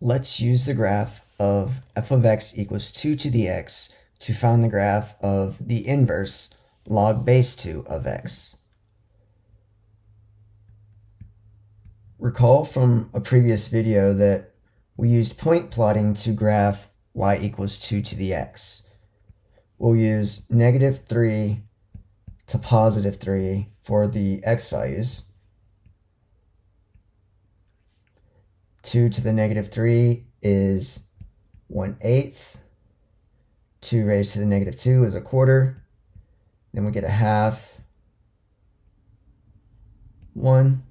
Let's use the graph of f of x equals 2 to the x to find the graph of the inverse log base 2 of x. Recall from a previous video that we used point plotting to graph y equals 2 to the x. We'll use -3 to +3 for the x values. 2 to the -3 is 1/8. 2 raised to the -2 is 1/4. Then we get a half. 1,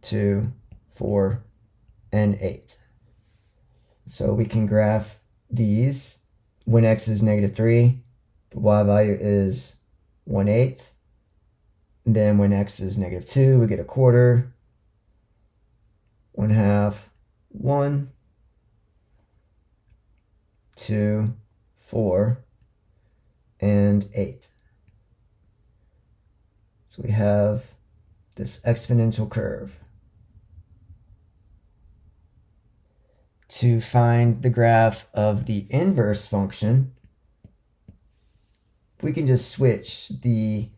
2, 4, and 8. So we can graph these. When x is -3, the y value is 1/8. Then when x is -2, we get 1/4. 1/2, 1, 2, 4, and 8. So we have this exponential curve. To find the graph of the inverse function, we can just switch the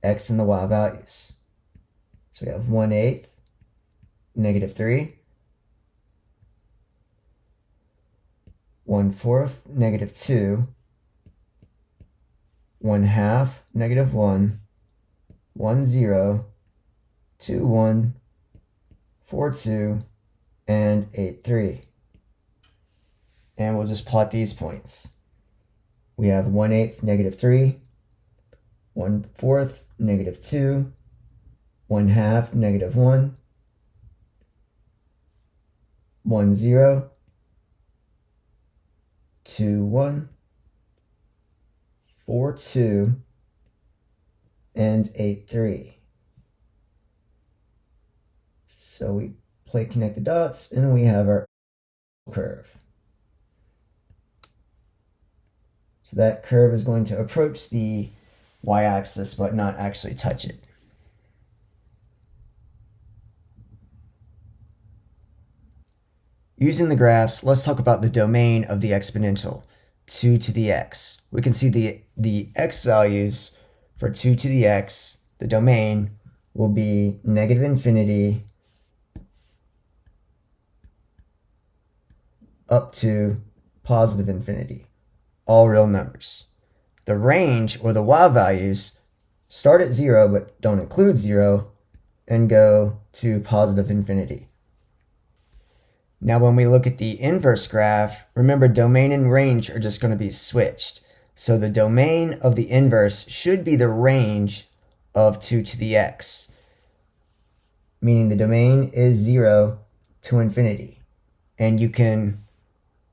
x and the y values. So we have 1/8, -3, 1/4, -2, 1/2, -1, 1, 0, 2, 1, 4, 2, and 8, 3. And we'll just plot these points. We have 1/8, -3, 1/4, -2, 1/2, -1, 1, 0, 2, 1, 4, 2, and 8, 3. So we connect the dots, and we have our curve. So that curve is going to approach the y-axis, but not actually touch it. Using the graphs, let's talk about the domain of the exponential, 2 to the x. We can see the x values for 2 to the x, the domain, will be -infinity up to +infinity, all real numbers. The range, or the y values, start at 0 but don't include 0 and go to +infinity. Now when we look at the inverse graph, remember domain and range are just going to be switched. So the domain of the inverse should be the range of 2 to the x, meaning the domain is 0 to infinity. And you can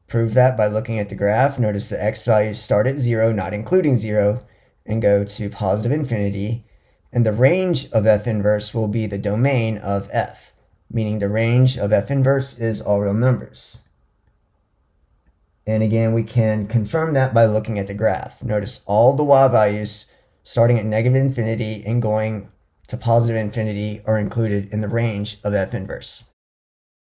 prove that by looking at the graph. Notice the x values start at 0, not including 0, and go to +infinity. And the range of f inverse will be the domain of f, meaning the range of f inverse is all real numbers. And again, we can confirm that by looking at the graph. Notice all the y values starting at -infinity and going to +infinity are included in the range of f inverse.